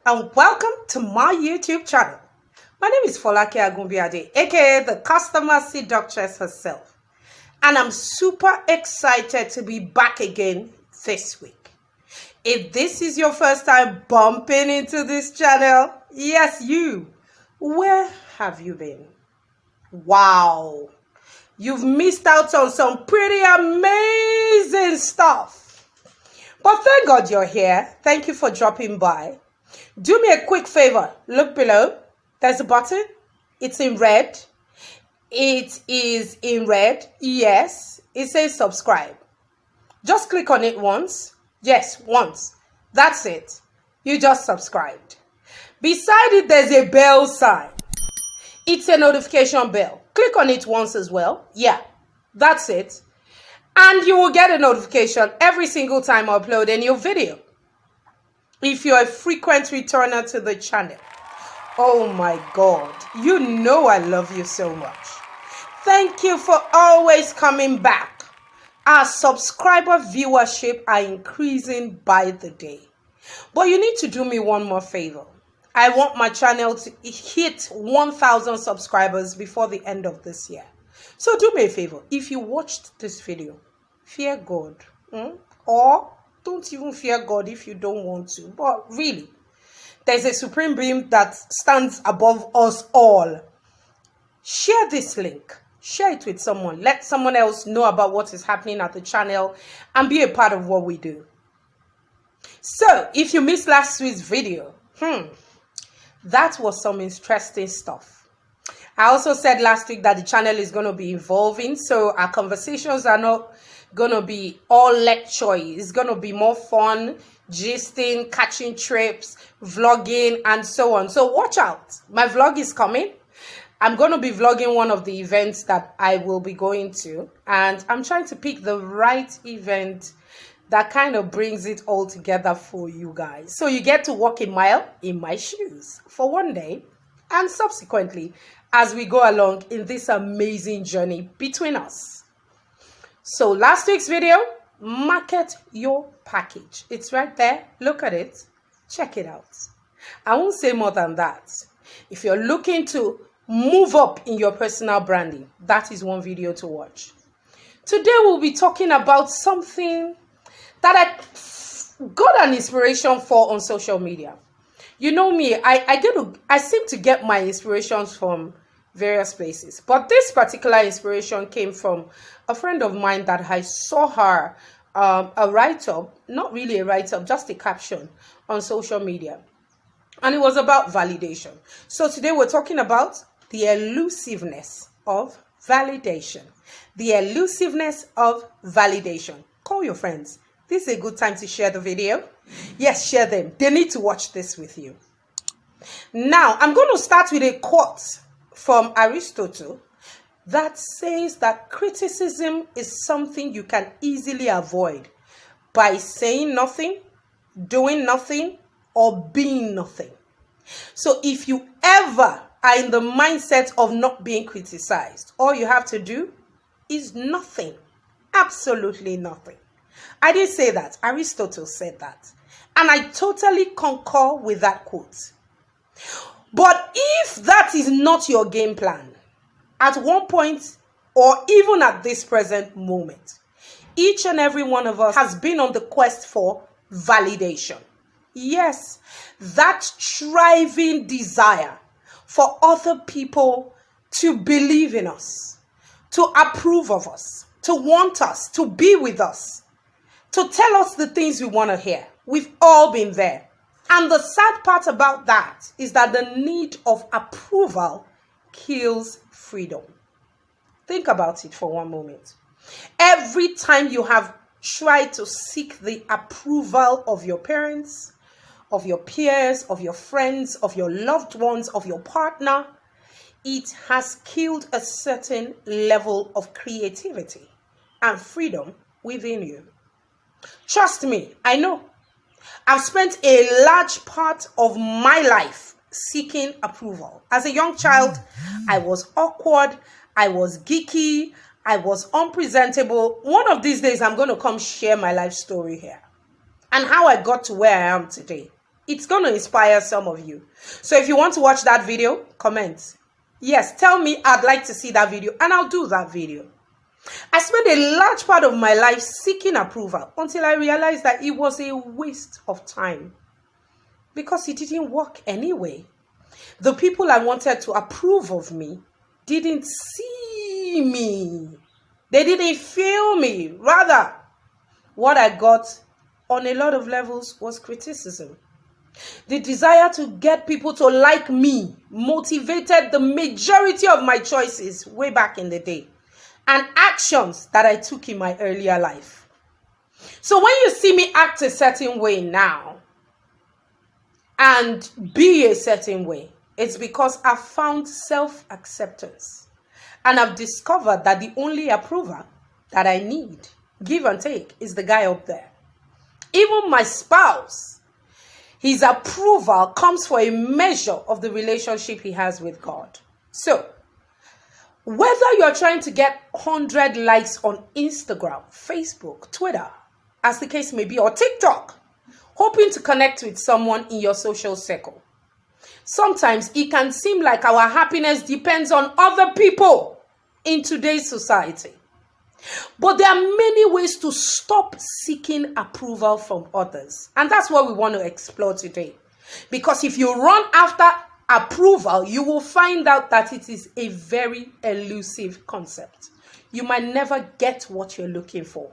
and welcome to my YouTube channel. My name is Folake Agumbiade, aka the Customer Seductress herself, and I'm super excited to be back again this week. If this is your first time bumping into this channel, yes you, where have you been? Wow, you've missed out on some pretty amazing stuff. But thank God you're here. Thank you for dropping by. Do me a quick favor. Look below. There's a button. It's in red. It is in red. Yes. It says subscribe. Just click on it once. Yes, once. That's it. You just subscribed. Beside it, there's a bell sign. It's a notification bell. Click on it once as well. Yeah, that's it. And you will get a notification every single time I upload a new video. If you're a frequent returner to the channel, oh my God, you know I love you so much. Thank you for always coming back. Our subscriber viewership are increasing by the day. But you need to do me one more favor. I want my channel to hit 1,000 subscribers before the end of this year. So do me a favor. If you watched this video, fear God. Or don't even fear God if you don't want to. But really, there's a supreme being that stands above us all. Share this link. Share it with someone. Let someone else know about what is happening at the channel and be a part of what we do. So, if you missed last week's video, that was some interesting stuff. I also said last week that the channel is going to be evolving, so our conversations are not going to be all lecture. It's going to be more fun, gisting, catching trips, vlogging, and so on. So watch out. My vlog is coming. I'm going to be vlogging one of the events that I will be going to, and I'm trying to pick the right event that kind of brings it all together for you guys. So you get to walk a mile in my shoes for one day, and subsequently as we go along in this amazing journey between us. So last week's video, market your package. It's right there. Look at it. Check it out. I won't say more than that. If you're looking to move up in your personal branding, that is one video to watch. Today we'll be talking about something that I got an inspiration for on social media. You know me, I seem to get my inspirations from various places. But this particular inspiration came from a friend of mine that I saw her a write-up, not really a write-up, just a caption on social media. And it was about validation. So today we're talking about the elusiveness of validation. The elusiveness of validation. Call your friends. This is a good time to share the video. Yes, share them. They need to watch this with you. Now, I'm going to start with a quote from Aristotle that says that criticism is something you can easily avoid by saying nothing, doing nothing, or being nothing. So if you ever are in the mindset of not being criticized, all you have to do is nothing. Absolutely nothing. I didn't say that. Aristotle said that. And I totally concur with that quote. But if that is not your game plan, at one point or even at this present moment, each and every one of us has been on the quest for validation. Yes, that striving desire for other people to believe in us, to approve of us, to want us, to be with us, to tell us the things we want to hear. We've all been there. And the sad part about that is that the need of approval kills freedom. Think about it for one moment. Every time you have tried to seek the approval of your parents, of your peers, of your friends, of your loved ones, of your partner, it has killed a certain level of creativity and freedom within you. Trust me, I know. I've spent a large part of my life seeking approval. As a young child, I was awkward, I was geeky, I was unpresentable. One of these days, I'm going to come share my life story here and how I got to where I am today. It's going to inspire some of you. So if you want to watch that video, comment. Yes, tell me I'd like to see that video and I'll do that video. I spent a large part of my life seeking approval until I realized that it was a waste of time because it didn't work anyway. The people I wanted to approve of me didn't see me. They didn't feel me. Rather, what I got on a lot of levels was criticism. The desire to get people to like me motivated the majority of my choices way back in the day and actions that I took in my earlier life. So when you see me act a certain way now and be a certain way, it's because I've found self-acceptance and I've discovered that the only approval that I need, give and take, is the guy up there. Even my spouse, his approval comes for a measure of the relationship he has with God. So, whether you're trying to get 100 likes on Instagram, Facebook, Twitter, as the case may be, or TikTok, hoping to connect with someone in your social circle, sometimes it can seem like our happiness depends on other people in today's society. But there are many ways to stop seeking approval from others. And that's what we want to explore today. Because if you run after approval, you will find out that it is a very elusive concept. You might never get what you're looking for.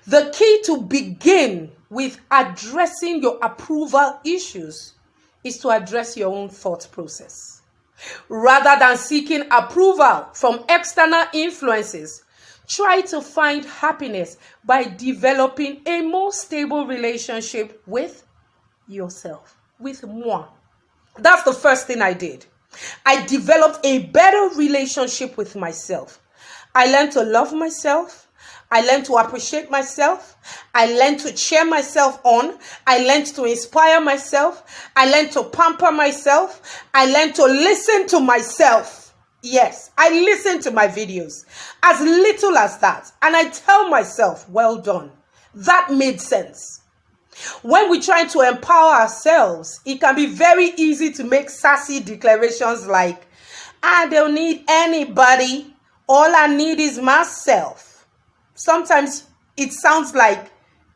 The key to begin with addressing your approval issues is to address your own thought process. Rather than seeking approval from external influences, try to find happiness by developing a more stable relationship with yourself, with moi. That's the first thing I did. I developed a better relationship with myself. I learned to love myself. I learned to appreciate myself. I learned to cheer myself on. I learned to inspire myself. I learned to pamper myself. I learned to listen to myself. Yes, I listen to my videos as little as that. And I tell myself, well done. That made sense. When we try to empower ourselves, it can be very easy to make sassy declarations like, I don't need anybody. All I need is myself. Sometimes it sounds like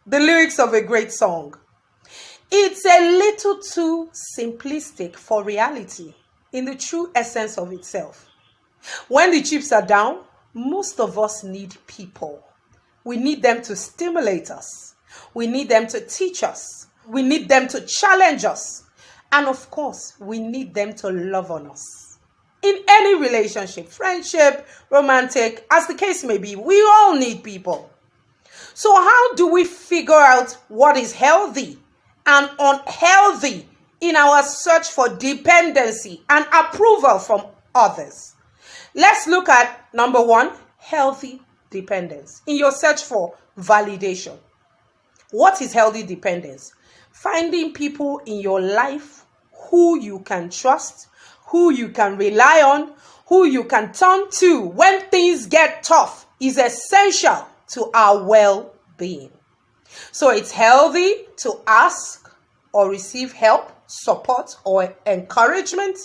the lyrics of a great song. It's a little too simplistic for reality in the true essence of itself. When the chips are down, most of us need people. We need them to stimulate us. We need them to teach us. We need them to challenge us. And of course, we need them to love on us. In any relationship, friendship, romantic, as the case may be, we all need people. So how do we figure out what is healthy and unhealthy in our search for dependency and approval from others? Let's look at number one, healthy dependence. In your search for validation. What is healthy dependence? Finding people in your life who you can trust, who you can rely on, who you can turn to when things get tough is essential to our well-being. So it's healthy to ask or receive help, support, or encouragement.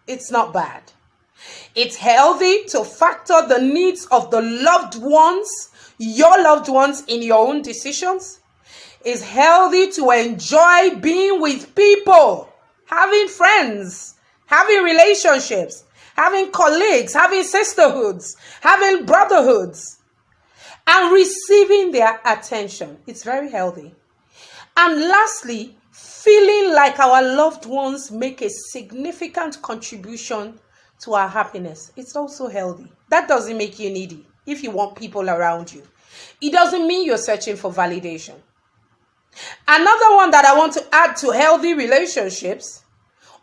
It's not bad. It's healthy to factor the needs of the loved ones, your loved ones, in your own decisions. It's healthy to enjoy being with people, having friends, having relationships, having colleagues, having sisterhoods, having brotherhoods, and receiving their attention. It's very healthy. And lastly, feeling like our loved ones make a significant contribution to our happiness. It's also healthy. That doesn't make you needy if you want people around you. It doesn't mean you're searching for validation. Another one that I want to add to healthy relationships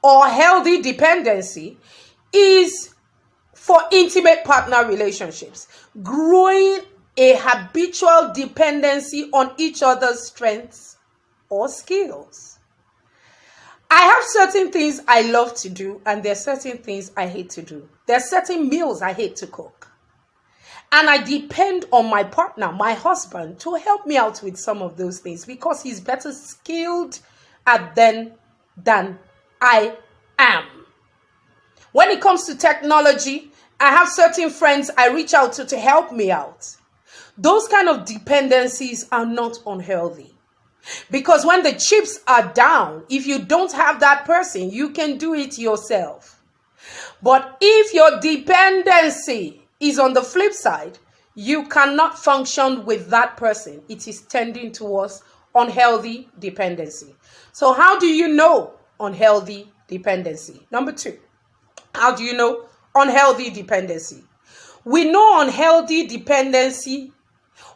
or healthy dependency is for intimate partner relationships. Growing a habitual dependency on each other's strengths or skills. I have certain things I love to do, and there are certain things I hate to do. There are certain meals I hate to cook. And I depend on my partner, my husband, to help me out with some of those things because he's better skilled at them than I am. When it comes to technology, I have certain friends I reach out to help me out. Those kind of dependencies are not unhealthy. Because when the chips are down, if you don't have that person, you can do it yourself. But if your dependency is on the flip side, you cannot function with that person. It is tending towards unhealthy dependency. So how do you know unhealthy dependency? Number 2, how do you know unhealthy dependency? We know unhealthy dependency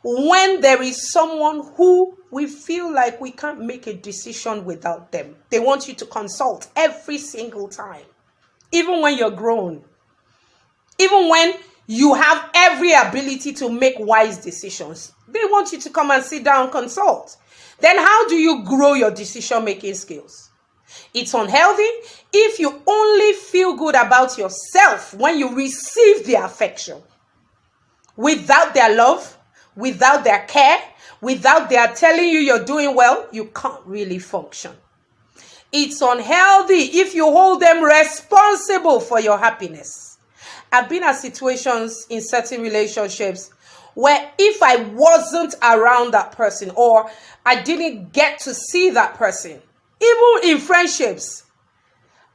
when there is someone who we feel like we can't make a decision without them. They want you to consult every single time. Even when you're grown. Even when you have every ability to make wise decisions. They want you to come and sit down and consult. Then how do you grow your decision-making skills? It's unhealthy if you only feel good about yourself when you receive their affection. Without their love, without their care, without their telling you you're doing well, you can't really function. It's unhealthy if you hold them responsible for your happiness. I've been at situations in certain relationships where if I wasn't around that person or I didn't get to see that person, even in friendships,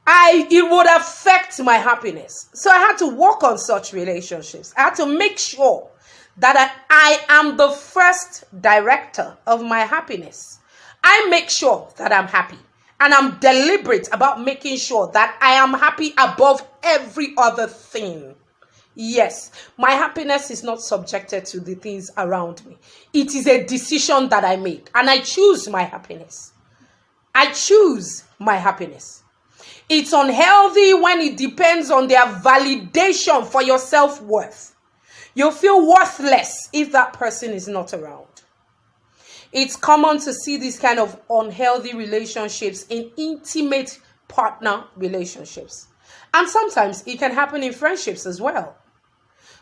it would affect my happiness. So I had to work on such relationships. I had to make sure that I am the first director of my happiness. I make sure that I'm happy. And I'm deliberate about making sure that I am happy above every other thing. Yes, my happiness is not subjected to the things around me. It is a decision that I make. And I choose my happiness. I choose my happiness. It's unhealthy when it depends on their validation for your self-worth. You'll feel worthless if that person is not around. It's common to see this kind of unhealthy relationships in intimate partner relationships. And sometimes it can happen in friendships as well.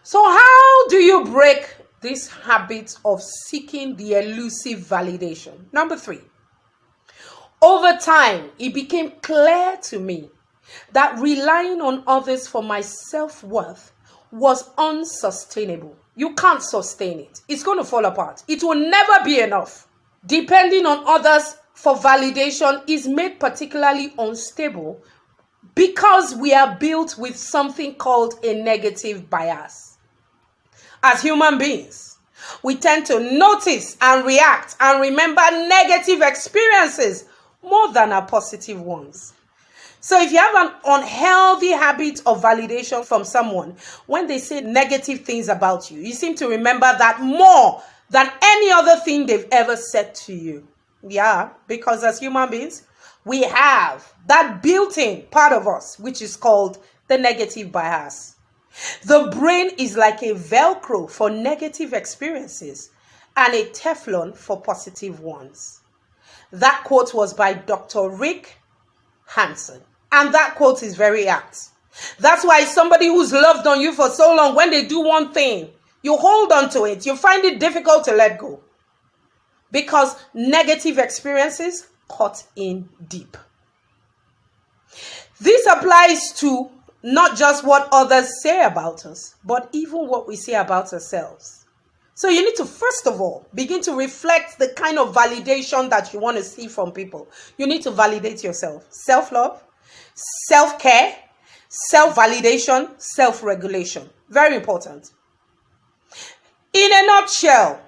So how do you break this habit of seeking the elusive validation? Number 3, over time, it became clear to me that relying on others for my self-worth was unsustainable. You can't sustain it. It's going to fall apart. It will never be enough. Depending on others for validation is made particularly unstable because we are built with something called a negative bias. As human beings, we tend to notice and react and remember negative experiences more than our positive ones. So if you have an unhealthy habit of validation from someone, when they say negative things about you, you seem to remember that more than any other thing they've ever said to you. Yeah, because as human beings, we have that built-in part of us, which is called the negative bias. The brain is like a Velcro for negative experiences and a Teflon for positive ones. That quote was by Dr. Rick Hansen. And that quote is very apt. That's why somebody who's loved on you for so long, when they do one thing, you hold on to it. You find it difficult to let go. Because negative experiences cut in deep. This applies to not just what others say about us, but even what we say about ourselves. So you need to, first of all, begin to reflect the kind of validation that you want to see from people. You need to validate yourself. Self-love, self-care, self-validation, self-regulation. Very important. In a nutshell,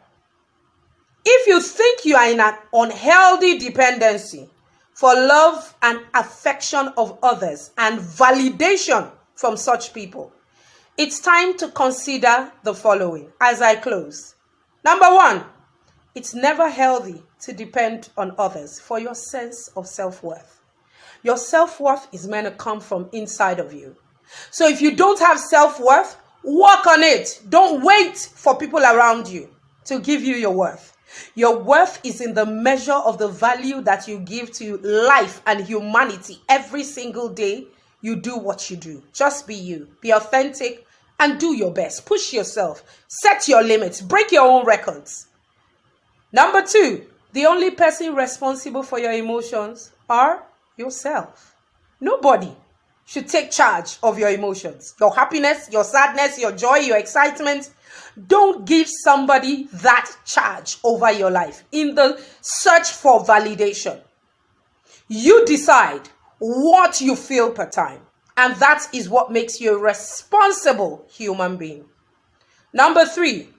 if you think you are in an unhealthy dependency for love and affection of others and validation from such people, it's time to consider the following as I close. Number 1, it's never healthy to depend on others for your sense of self-worth. Your self-worth is meant to come from inside of you. So if you don't have self-worth, work on it. Don't wait for people around you to give you your worth. Your worth is in the measure of the value that you give to life and humanity. Every single day, you do what you do. Just be you. Be authentic and do your best. Push yourself. Set your limits. Break your own records. Number 2, the only person responsible for your emotions are yourself. Nobody should take charge of your emotions, your happiness, your sadness, your joy, your excitement. Don't give somebody that charge over your life in the search for validation. You decide what you feel per time, and that is what makes you a responsible human being. Number 3,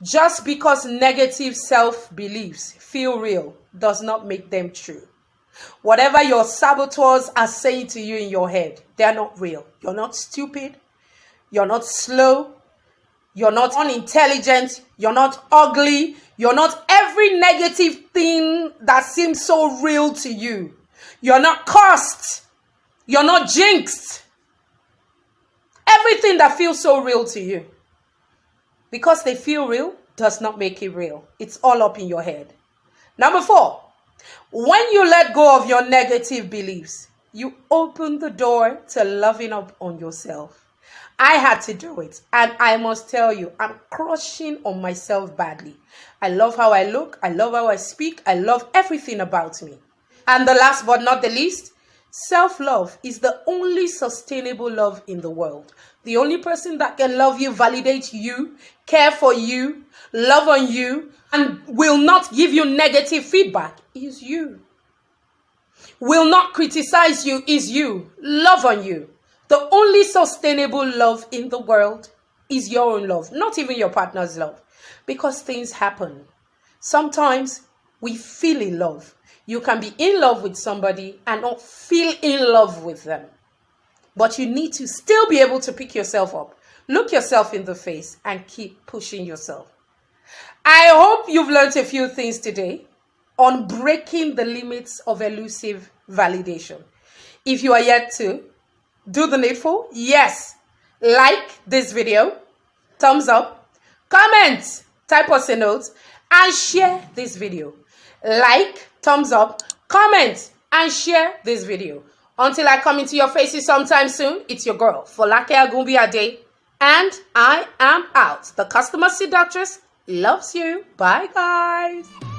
just because negative self-beliefs feel real does not make them true. Whatever your saboteurs are saying to you in your head, they are not real. You're not stupid. You're not slow. You're not unintelligent. You're not ugly. You're not every negative thing that seems so real to you. You're not cursed. You're not jinxed. Everything that feels so real to you, because they feel real, does not make it real. It's all up in your head. Number 4, when you let go of your negative beliefs, you open the door to loving up on yourself. I had to do it, and I must tell you, I'm crushing on myself badly. I love how I look. I love how I speak. I love everything about me. And the last but not the least, self-love is the only sustainable love in the world. The only person that can love you, validate you, care for you, love on you, and will not give you negative feedback is you. Will not criticize you is you. Love on you. The only sustainable love in the world is your own love, not even your partner's love, because things happen. Sometimes we feel in love. You can be in love with somebody and not feel in love with them. But you need to still be able to pick yourself up, look yourself in the face, and keep pushing yourself. I hope you've learned a few things today on breaking the limits of elusive validation. If you are yet to, do the needful. Yes, like this video, thumbs up, comment, type us a note, and share this video. Like, thumbs up, comment, and share this video. Until I come into your faces sometime soon, it's your girl, Folake Agunbiade, and I am out. The customer seductress loves you. Bye, guys.